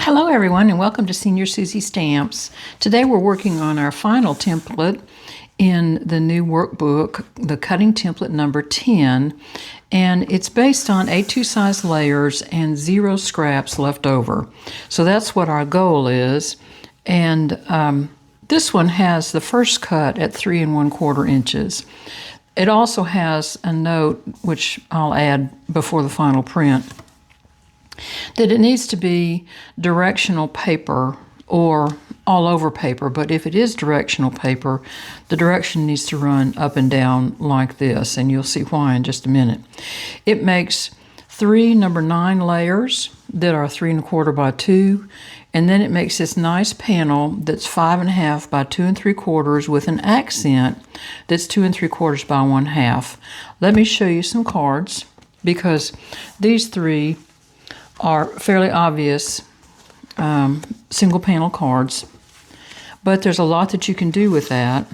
Hello everyone and welcome to Senior Susie Stamps. Today we're working on our final template in the new workbook, the cutting template number 10, and it's based on A2 size layers and 0 scraps left over. So that's what our goal is, and this one has the first cut at 3 1/4 inches. It also has a note, which I'll add before the final print, that it needs to be directional paper or all over paper, but if it is directional paper, the direction needs to run up and down like this, and you'll see why in just a minute. It makes 3 number 9 layers that are 3 1/4 by 2, and then it makes this nice panel that's 5 1/2 by 2 3/4 with an accent that's 2 3/4 by 1/2. Let me show you some cards, because these three are fairly obvious single panel cards, but there's a lot that you can do with that.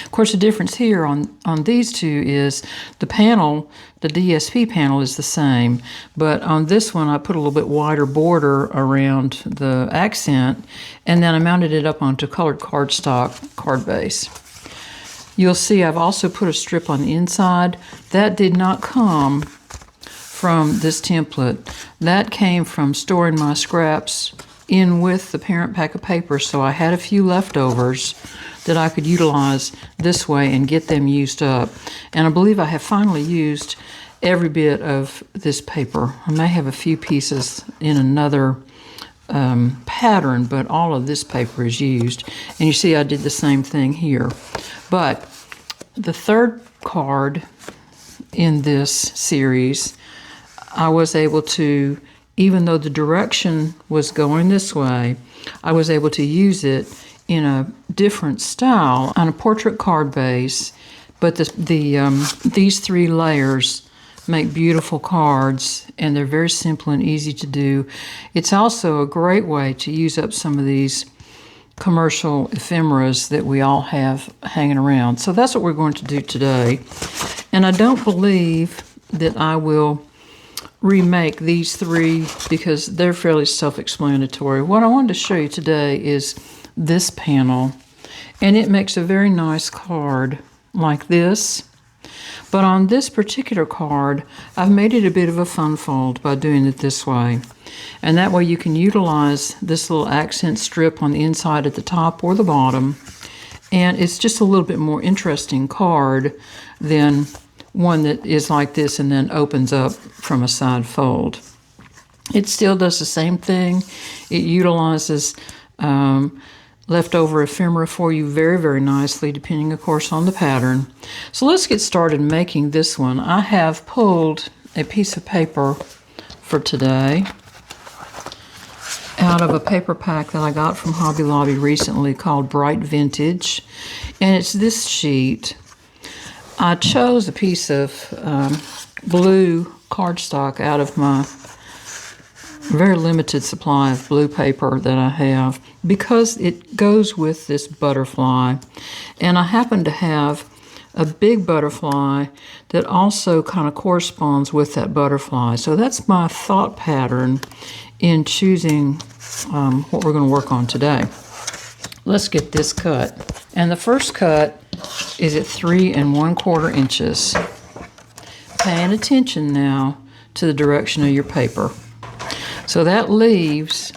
Of course, the difference here on these two is the panel, the DSP panel, is the same, but on this one I put a little bit wider border around the accent, and then I mounted it up onto colored cardstock card base. You'll see I've also put a strip on the inside. That did not come from this template. That came from storing my scraps in with the parent pack of paper, so I had a few leftovers that I could utilize this way and get them used up. And I believe I have finally used every bit of this paper. I may have a few pieces in another pattern, but all of this paper is used. And you see I did the same thing here. But the third card in this series, I was able to, even though the direction was going this way, I was able to use it in a different style on a portrait card base. But these 3 layers make beautiful cards, and they're very simple and easy to do. It's also a great way to use up some of these commercial ephemeras that we all have hanging around. So that's what we're going to do today. And I don't believe that I will remake these 3 because they're fairly self-explanatory. What I wanted to show you today is this panel, and it makes a very nice card like this. But on this particular card, I've made it a bit of a fun fold by doing it this way. And that way you can utilize this little accent strip on the inside at the top or the bottom, and it's just a little bit more interesting card than one that is like this and then opens up from a side fold. It still does the same thing. It utilizes leftover ephemera for you very, very nicely, depending, of course, on the pattern. So let's get started making this one. I have pulled a piece of paper for today out of a paper pack that I got from Hobby Lobby recently called Bright Vintage, and it's this sheet. I chose a piece of blue cardstock out of my very limited supply of blue paper that I have, because it goes with this butterfly. And I happen to have a big butterfly that also kind of corresponds with that butterfly. So that's my thought pattern in choosing what we're going to work on today. Let's get this cut. And the first cut is at 3 1/4 inches. Paying attention now to the direction of your paper. So that leaves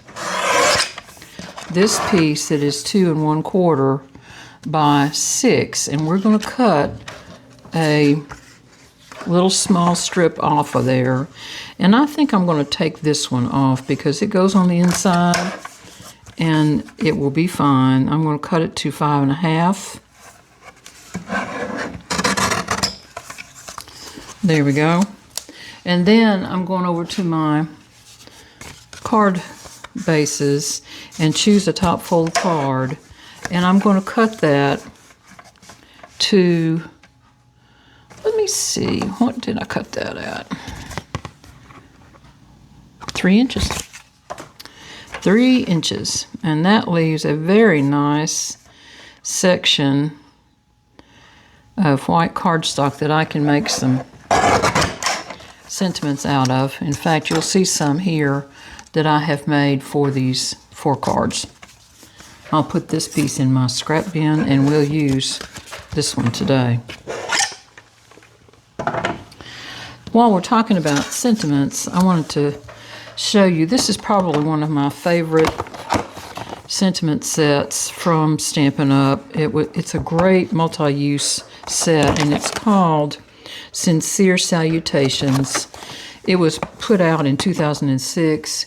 this piece that is 2 1/4 by 6, and we're going to cut a little small strip off of there. And I think I'm going to take this one off because it goes on the inside and it will be fine. I'm going to cut it to 5 1/2. There we go. And then I'm going over to my card bases and choose a top fold card, and I'm going to cut that to, let me see, what did I cut that at? 3 inches. 3 inches, and that leaves a very nice section of white cardstock that I can make some sentiments out of. In fact, you'll see some here that I have made for these 4 cards. I'll put this piece in my scrap bin, and we'll use this one today. While we're talking about sentiments, I wanted to show you, this is probably one of my favorite sentiment sets from Stampin' Up. It's a great multi-use set, and it's called Sincere Salutations. It was put out in 2006,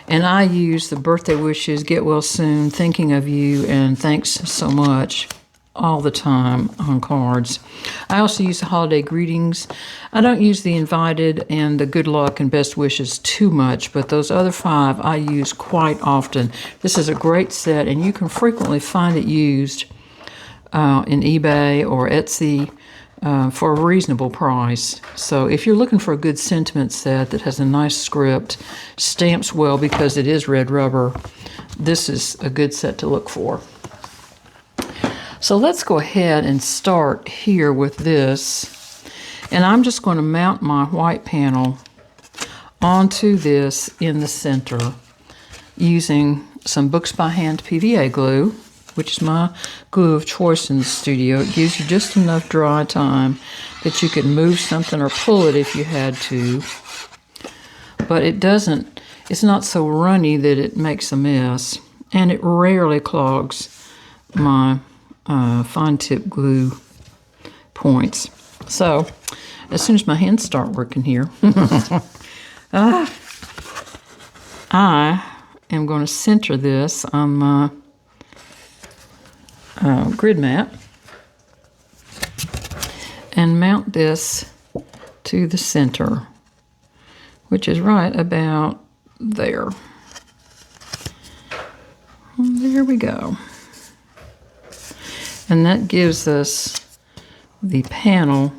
and I use the birthday wishes, get well soon, thinking of you, and thanks so much all the time on cards. I also use the holiday greetings. I don't use the invited and the good luck and best wishes too much, but those other 5 I use quite often. This is a great set, and you can frequently find it used in eBay or Etsy for a reasonable price. So if you're looking for a good sentiment set that has a nice script, stamps well because it is red rubber, this is a good set to look for. So let's go ahead and start here with this. And I'm just going to mount my white panel onto this in the center using some Books by Hand PVA glue, which is my glue of choice in the studio. It gives you just enough dry time that you can move something or pull it if you had to. But it's not so runny that it makes a mess. And it rarely clogs my fine tip glue points. So, as soon as my hands start working here, I am going to center this on my grid mat and mount this to the center, which is right about there. And there we go. And that gives us the panel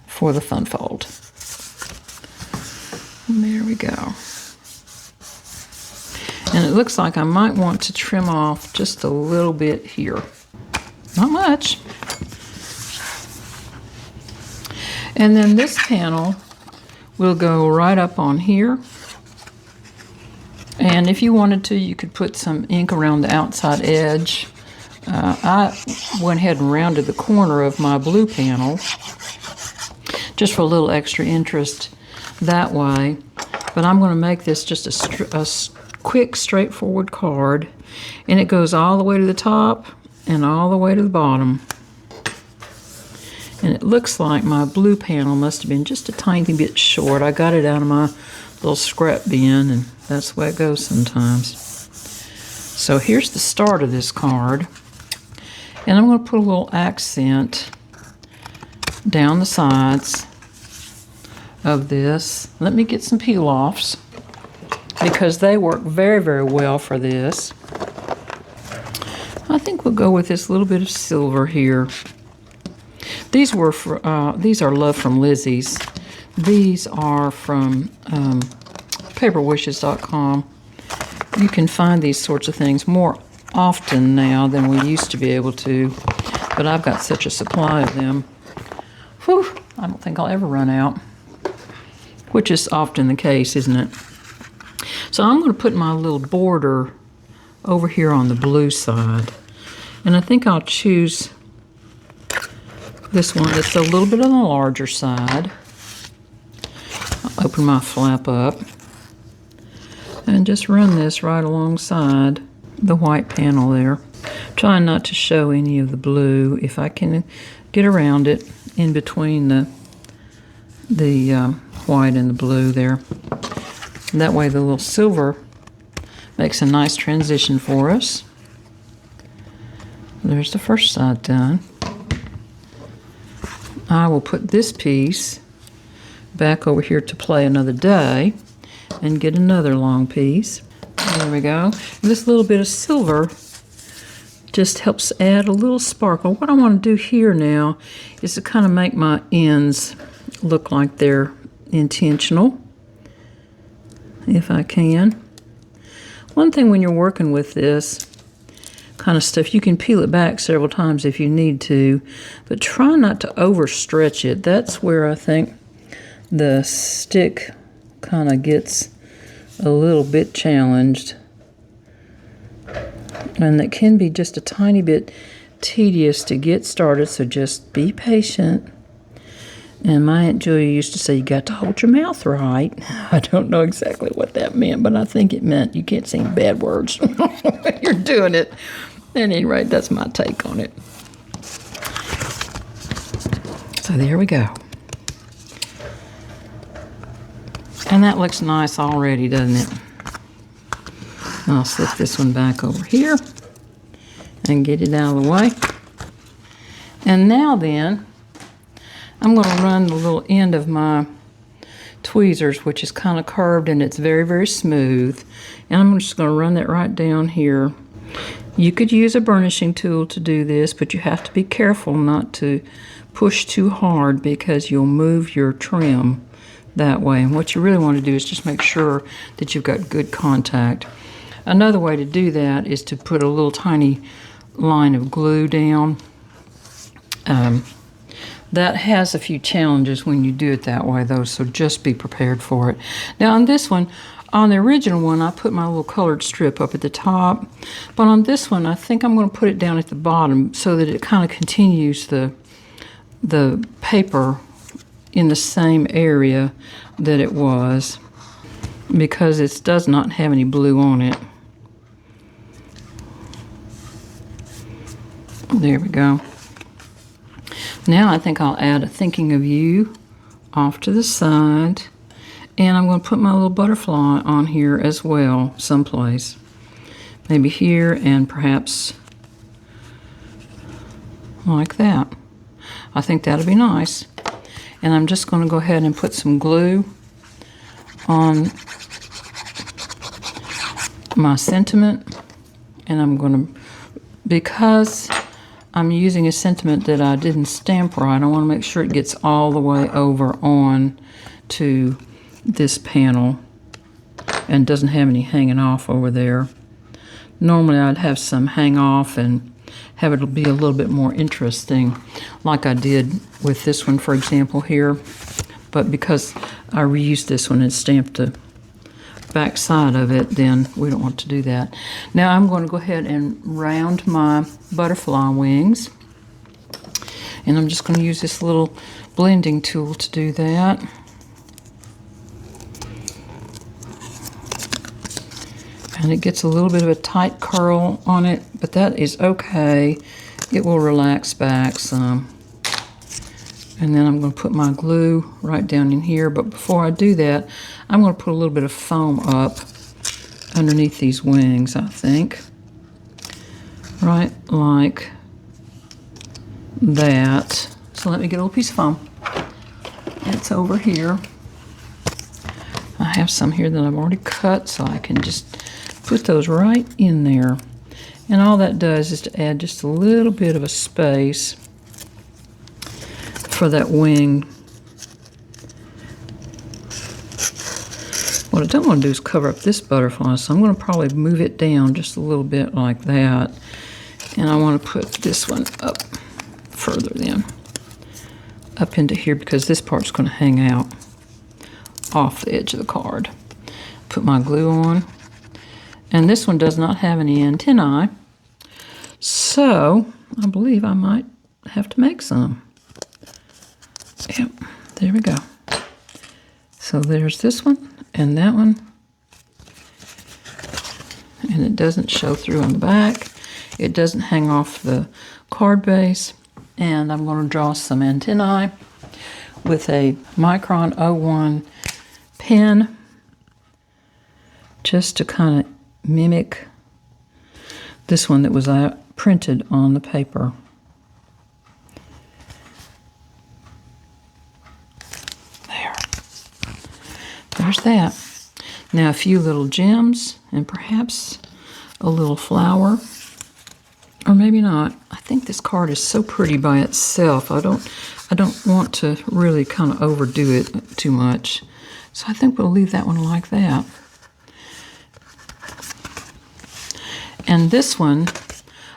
for the fun fold. And there we go. And it looks like I might want to trim off just a little bit here. Not much. And then this panel will go right up on here. And if you wanted to, you could put some ink around the outside edge. I went ahead and rounded the corner of my blue panel just for a little extra interest that way. But I'm going to make this just a quick, straightforward card. And it goes all the way to the top and all the way to the bottom. And it looks like my blue panel must have been just a tiny bit short. I got it out of my little scrap bin, and that's the way it goes sometimes. So here's the start of this card. And I'm going to put a little accent down the sides of this. Let me get some peel-offs because they work very, very well for this. I think we'll go with this little bit of silver here. These are Love from Lizzie's. These are from paperwishes.com. You can find these sorts of things more often now than we used to be able to, but I've got such a supply of them. Whew, I don't think I'll ever run out, which is often the case, isn't it? So I'm going to put my little border over here on the blue side, and I think I'll choose this one that's a little bit on the larger side. I'll open my flap up and just run this right alongside the white panel there. Trying not to show any of the blue if I can get around it in between the white and the blue there. And that way the little silver makes a nice transition for us. There's the first side done. I will put this piece back over here to play another day and get another long piece. There we go. This little bit of silver just helps add a little sparkle. What I want to do here now is to kind of make my ends look like they're intentional, if I can. One thing when you're working with this kind of stuff, you can peel it back several times if you need to, but try not to overstretch it. That's where I think the stick kind of gets a little bit challenged. And it can be just a tiny bit tedious to get started, so just be patient. And my Aunt Julia used to say, you got to hold your mouth right. I don't know exactly what that meant, but I think it meant you can't say bad words when you're doing it. At any rate, that's my take on it. So there we go. And that looks nice already, doesn't it? I'll slip this one back over here and get it out of the way. And now then, I'm going to run the little end of my tweezers, which is kind of curved and it's very, very smooth. And I'm just going to run that right down here. You could use a burnishing tool to do this, but you have to be careful not to push too hard because you'll move your trim that way. And what you really want to do is just make sure that you've got good contact. Another way to do that is to put a little tiny line of glue down. That has a few challenges when you do it that way, though, so just be prepared for it. Now, on this one, on the original one, I put my little colored strip up at the top, but on this one, I think I'm going to put it down at the bottom so that it kind of continues the paper in the same area that it was, because it does not have any blue on it. There we go. Now I think I'll add a thinking of you off to the side, and I'm going to put my little butterfly on here as well, someplace. Maybe here and perhaps like that. I think that'll be nice. And I'm just going to go ahead and put some glue on my sentiment, and I'm going to, because I'm using a sentiment that I didn't stamp right, I want to make sure it gets all the way over on to this panel and doesn't have any hanging off over there. Normally I'd have some hang off and have it be a little bit more interesting, like I did with this one, for example, here. But because I reused this one and stamped the back side of it, then we don't want to do that. Now I'm going to go ahead and round my butterfly wings, and I'm just going to use this little blending tool to do that. And it gets a little bit of a tight curl on it, but that is okay. It will relax back some. And then I'm going to put my glue right down in here, but before I do that, I'm going to put a little bit of foam up underneath these wings, I think. Right like that. So let me get a little piece of foam. It's over here. I have some here that I've already cut, so I can just put those right in there. And all that does is to add just a little bit of a space for that wing. What I don't want to do is cover up this butterfly, so I'm going to probably move it down just a little bit like that. And I want to put this one up further then, up into here, because this part's going to hang out off the edge of the card. Put my glue on. And this one does not have any antennae, so I believe I might have to make some. Yep, there we go. So there's this one and that one. And it doesn't show through on the back. It doesn't hang off the card base. And I'm going to draw some antennae with a Micron 01 pen, just to kind of mimic this one that was printed on the paper. There's that. Now a few little gems and perhaps a little flower, or maybe not. I think this card is so pretty by itself. I don't want to really kind of overdo it too much. So I think we'll leave that one like that. And this one,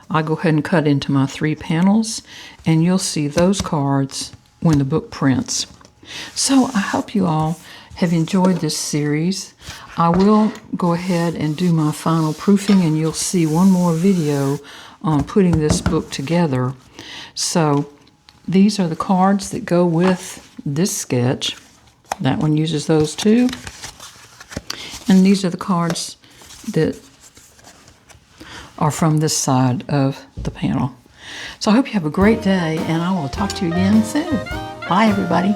I go ahead and cut into my 3 panels, and you'll see those cards when the book prints. So I hope you all have enjoyed this series. I will go ahead and do my final proofing, and you'll see one more video on putting this book together. So these are the cards that go with this sketch. That one uses those too. And these are the cards that are from this side of the panel. So I hope you have a great day, and I will talk to you again soon. Bye, everybody.